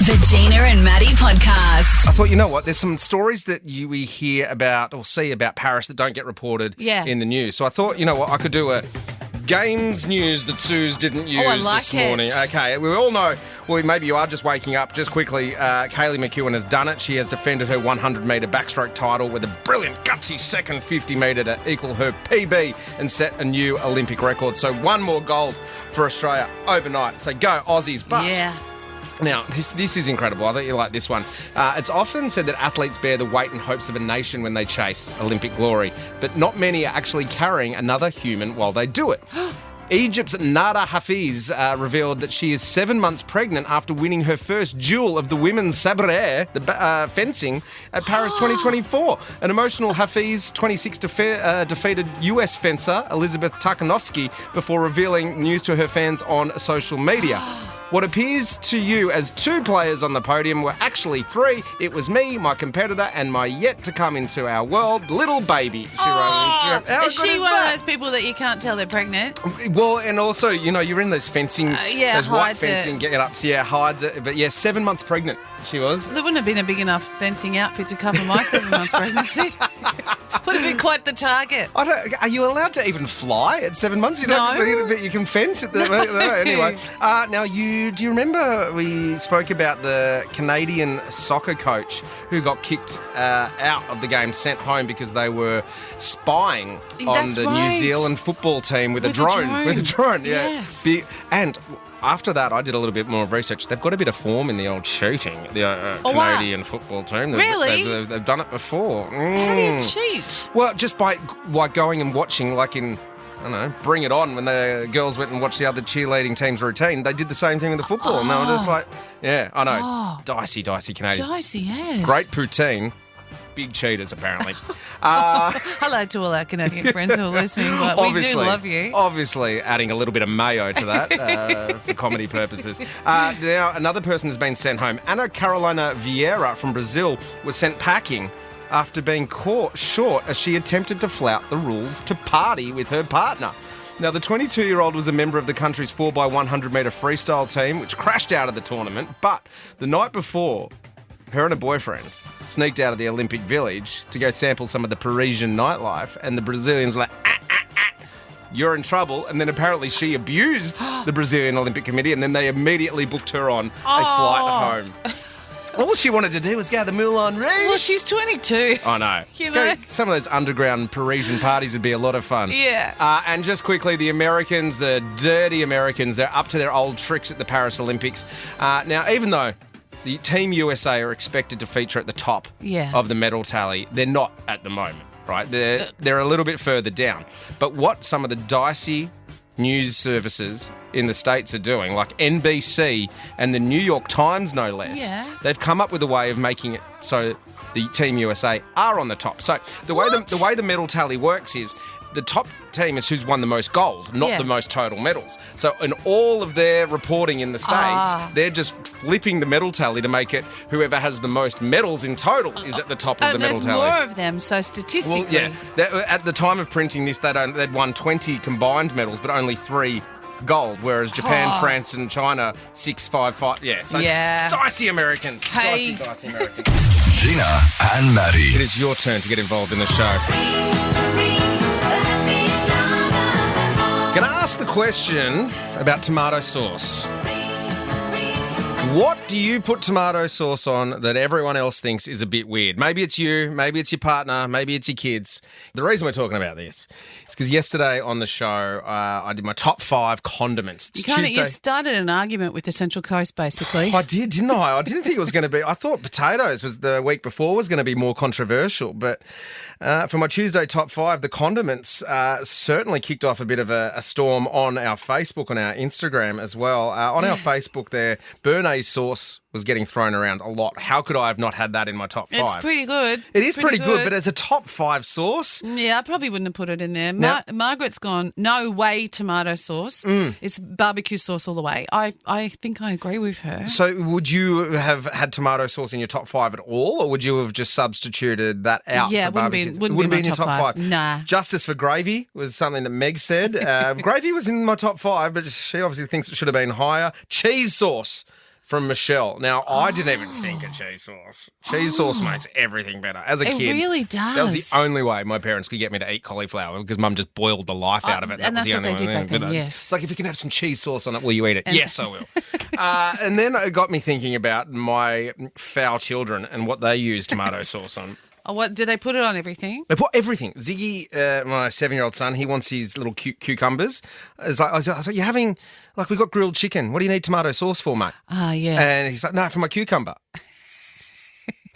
The Gina and Matty podcast. I thought, you know what, there's some stories that we hear about or see about Paris that don't get reported in the news. So I thought, you know what, I could do a games news that Suze didn't use this morning. Okay, we all know, well, maybe you are just waking up. Just quickly, Kaylee McEwen has done it. She has defended her 100-metre backstroke title with a brilliant, gutsy second 50-metre to equal her PB and set a new Olympic record. So one more gold for Australia overnight. So go Aussies. But now, this is incredible. I thought you like this one. It's often said that athletes bear the weight and hopes of a nation when they chase Olympic glory, but not many are actually carrying another human while they do it. Egypt's Nada Hafeez revealed that she is 7 months pregnant after winning her first duel of the women's sabre, the fencing, at Paris 2024. An emotional Hafeez, 26, defeated US fencer Elizabeth Tarkanovsky before revealing news to her fans on social media. What appears to you as two players on the podium were actually three. It was me, my competitor, and my yet-to-come into our world little baby, she wrote on Instagram. How Is good she is one that? of those people that you can't tell they're pregnant? Well, and also, you know, you're in those fencing, those white hides fencing it. get-ups, hides it. But 7 months pregnant she was. There wouldn't have been a big enough fencing outfit to cover my 7 months pregnancy. Would have been quite the target. Are you allowed to even fly at 7 months? No. But you can fence at the anyway. Now, do you remember we spoke about the Canadian soccer coach who got kicked out of the game, sent home because they were spying on That's the right. New Zealand football team with a drone. With a drone, Yes. And after that, I did a little bit more research. They've got a bit of form in the old shooting, the wow. Canadian football team. Really? They've done it before. How do you cheat? Well, just by going and watching, like in, I don't know, Bring It On, when the girls went and watched the other cheerleading team's routine, they did the same thing with the football. And they were just like, I know, dicey Canadians. Dicey, yes. Great poutine, big cheaters apparently. Hello to all our Canadian friends who are listening, but we do love you. Obviously, adding a little bit of mayo to that for comedy purposes. Now, another person has been sent home. Ana Carolina Vieira from Brazil was sent packing after being caught short as she attempted to flout the rules to party with her partner. Now, the 22-year-old was a member of the country's 4x100-metre freestyle team, which crashed out of the tournament. But the night before, her and a boyfriend sneaked out of the Olympic Village to go sample some of the Parisian nightlife, and the Brazilians were like, you're in trouble. And then apparently she abused the Brazilian Olympic Committee, and then they immediately booked her on a flight home. All she wanted to do was go to the Moulin Rouge. Well, she's 22. I know. You know? Some of those underground Parisian parties would be a lot of fun. Yeah. And just quickly, the Americans, the dirty Americans, they're up to their old tricks at the Paris Olympics. Now, even though the Team USA are expected to feature at the top of the medal tally, they're not at the moment, right? They're a little bit further down. But what some of the dicey news services in the States are doing, like NBC and the New York Times, no less, they've come up with a way of making it so the Team USA are on the top. So the way the medal tally works is the top team is who's won the most gold, not the most total medals. So in all of their reporting in the States, they're just flipping the medal tally to make it whoever has the most medals in total is at the top of the medal tally. There's more of them, so statistically. Well, at the time of printing this, they'd won 20 combined medals, but only 3 gold, whereas Japan, France and China, 6, 5, 5. Dicey Americans. Hey. Dicey Americans. Gina and Matty. It is your turn to get involved in the show. Can I ask the question about tomato sauce? What do you put tomato sauce on that everyone else thinks is a bit weird? Maybe it's you, maybe it's your partner, maybe it's your kids. The reason we're talking about this is because yesterday on the show, I did my top 5 condiments. It's Tuesday. You started an argument with the Central Coast, basically. I did, didn't I? I didn't think it was going to be. I thought potatoes was the week before was going to be more controversial, but for my Tuesday top 5, the condiments certainly kicked off a bit of a storm on our Facebook, on our Instagram as well. On our Facebook there, Béarnaise sauce was getting thrown around a lot. How could I have not had that in my top 5? It's pretty good. It is pretty good, but as a top 5 sauce... Yeah, I probably wouldn't have put it in there. Now- Margaret's gone, no way tomato sauce. It's barbecue sauce all the way. I think I agree with her. So would you have had tomato sauce in your top 5 at all, or would you have just substituted that out Yeah, for barbecue? wouldn't be in my your top top 5. Nah. Justice for gravy was something that Meg said. Gravy was in my top 5, but she obviously thinks it should have been higher. Cheese sauce from Michelle. Now, I didn't even think of cheese sauce. Cheese sauce makes everything better. As a kid, it really does. That was the only way my parents could get me to eat cauliflower because Mum just boiled the life out of it. And that's what they did back then, yes. It's like, if you can have some cheese sauce on it, will you eat it? Yes, I will. And then it got me thinking about my foul children and what they use tomato sauce on. Oh, what do they put it on everything? They put everything. Ziggy, my 7-year-old son, he wants his little cucumbers. I was like, you're having, like, we've got grilled chicken. What do you need tomato sauce for, mate? Yeah. And he's like, no, for my cucumber.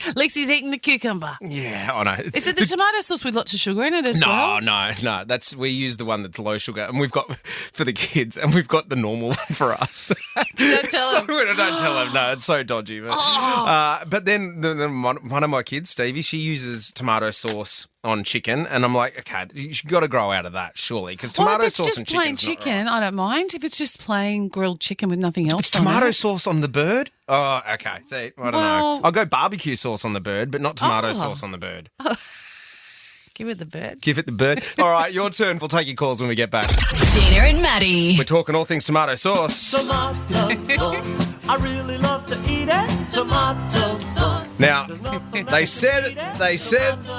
Lexi's eating the cucumber. Yeah, I know. Is it the tomato sauce with lots of sugar in it as well? No. We use the one that's low sugar, and we've got for the kids, and we've got the normal one for us. Don't tell them. Don't tell them. No, it's so dodgy. But then one of my kids, Stevie, she uses tomato sauce on chicken, and I'm like, okay, you've got to grow out of that, surely, because tomato sauce and chicken. If it's just plain chicken, I don't mind. If it's just plain grilled chicken with nothing else it's on it. Tomato sauce on the bird? Oh, okay. See, I don't know. I'll go barbecue sauce on the bird, but not tomato sauce on the bird. Give it the bird. Give it the bird. All right, your turn. We'll take your calls when we get back. Gina and Maddie. We're talking all things tomato sauce. Tomato sauce. I really love to eat it. Tomato sauce. Now, they said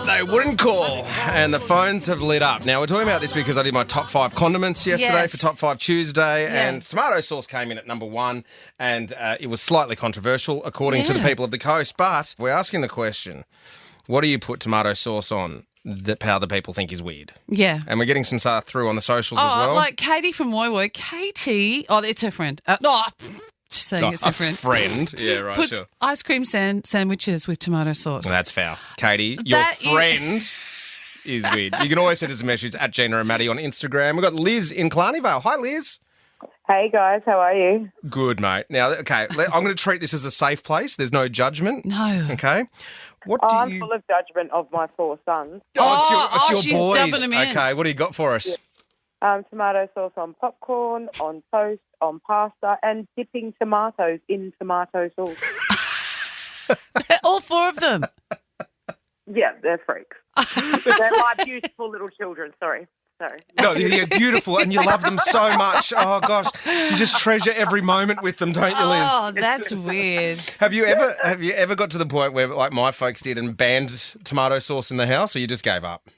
they wouldn't call, and the phones have lit up. Now, we're talking about this because I did my top 5 condiments yesterday for Top 5 Tuesday, and tomato sauce came in at number 1, and it was slightly controversial according to the people of the coast. But we're asking the question, what do you put tomato sauce on that how the people think is weird? Yeah. And we're getting some stuff through on the socials as well. Like Katie from Woiwo. Katie, it's her friend. Just saying it's her friend. Yeah, right, puts sure. ice cream sandwiches with tomato sauce. Well, that's foul. Katie, your friend is weird. You can always send us a message at Gina and Matty on Instagram. We've got Liz in Clarnievale. Hi, Liz. Hey, guys. How are you? Good, mate. Now, okay, I'm going to treat this as a safe place. There's no judgment. No. Okay. I'm full of judgment of my 4 sons. It's your she's boys. dubbing them in. Okay, what do you got for us? Tomato sauce on popcorn, on toast, on pasta, and dipping tomatoes in tomato sauce. All 4 of them. Yeah, they're freaks. They're like beautiful little children. Sorry. No, you're beautiful and you love them so much. Oh, gosh. You just treasure every moment with them, don't you, Liz? Oh, that's weird. Have you ever got to the point where, like my folks did, and banned tomato sauce in the house, or you just gave up?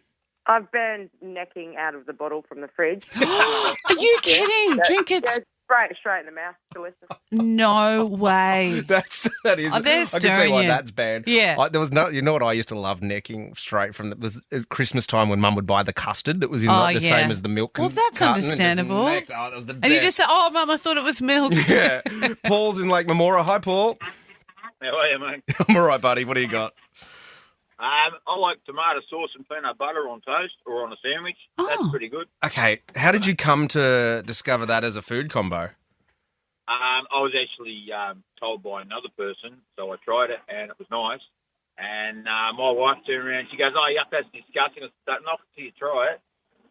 I've burned necking out of the bottle from the fridge. Are you kidding? Drink it. Straight in the mouth. Delicious. No way. That is. Oh, they're I can see why you. that's banned. Yeah. There was no. You know what I used to love necking straight from? It was Christmas time when Mum would buy the custard that was in the same as the milk. Well, that's understandable. That was the best. And you just say, "Oh, Mum, I thought it was milk." Yeah. Paul's in Lake Memora. Hi, Paul. How are you, mate? I'm all right, buddy. What do you got? I like tomato sauce and peanut butter on toast or on a sandwich. That's pretty good. Okay. How did you come to discover that as a food combo? I was actually told by another person, so I tried it, and it was nice. And my wife turned around and she goes, "Oh, yuck, that's disgusting. It's not until you try it."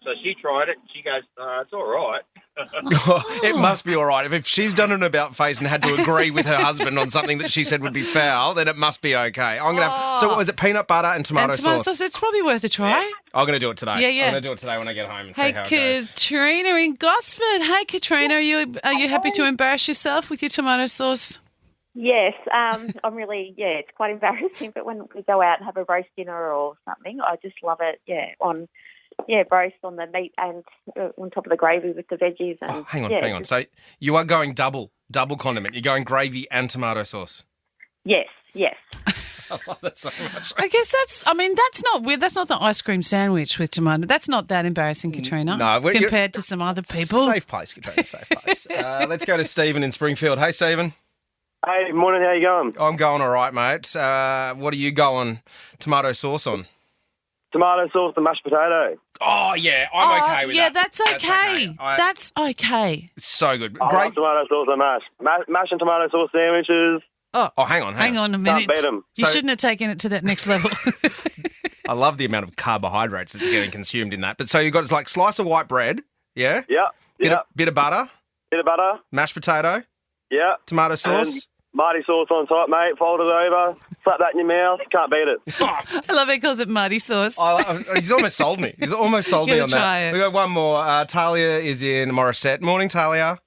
So she tried it. She goes, "It's all right." It must be all right. If she's done an about face and had to agree with her husband on something that she said would be foul, then it must be okay. I'm gonna. So what was it? Peanut butter and tomato sauce. It's probably worth a try. Yeah. I'm going to do it today. Yeah. I'm going to do it today when I get home and see how it goes. Hey, Katrina in Gosford. Hey, Katrina, are you happy to embarrass yourself with your tomato sauce? Yes, I'm really, it's quite embarrassing, but when we go out and have a roast dinner or something, I just love it, roast on the meat and on top of the gravy with the veggies. And, hang on. So you are going double condiment. You're going gravy and tomato sauce. Yes. I love that so much. I guess that's not weird. That's not the ice cream sandwich with tomato. That's not that embarrassing, Katrina, compared to some other people. Safe place, Katrina, safe place. Let's go to Stephen in Springfield. Hey, Stephen. Hey, morning, how you going? I'm going all right, mate. What are you going tomato sauce on? Tomato sauce and mashed potato. Oh, yeah, I'm okay with that. Yeah, that's okay. That's okay. It's so good. I love tomato sauce and mash. Mash and tomato sauce sandwiches. Oh, hang on a minute. Can't beat 'em. You shouldn't have taken it to that next level. I love the amount of carbohydrates that's getting consumed in that. But so you've got like slice of white bread, yeah? Yeah. Bit of butter. Mashed potato. Yeah. Tomato sauce. And Marty sauce on top, mate. Fold it over. Slap that in your mouth. Can't beat it. I love he calls it Marty sauce. He's almost sold me. He's almost sold me on that. Try it. We got one more. Talia is in Morissette. Morning, Talia.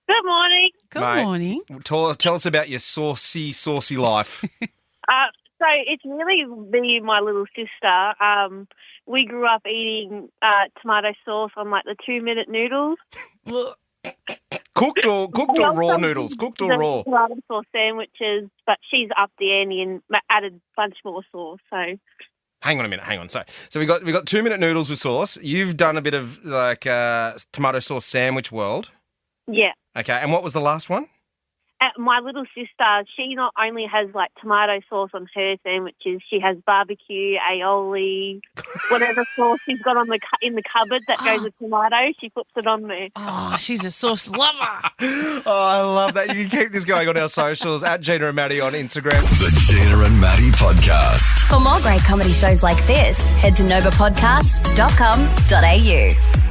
Good morning. Good morning. Tell us about your saucy life. So it's really me and my little sister. We grew up eating tomato sauce on like the 2-minute noodles. Cooked or raw noodles? Cooked or raw? Tomato sauce sandwiches, but she's upped the ante and added a bunch more sauce. So. Hang on a minute. So we got 2-minute noodles with sauce. You've done a bit of like tomato sauce sandwich world. Yeah. Okay, and what was the last one? My little sister, she not only has like tomato sauce on her sandwiches, she has barbecue, aioli, whatever sauce she's got in the cupboard that goes with tomato. She puts it on there. Oh, she's a sauce lover. Oh, I love that. You can keep this going on our socials at Gina and Matty on Instagram. The Gina and Matty Podcast. For more great comedy shows like this, head to novapodcast.com.au.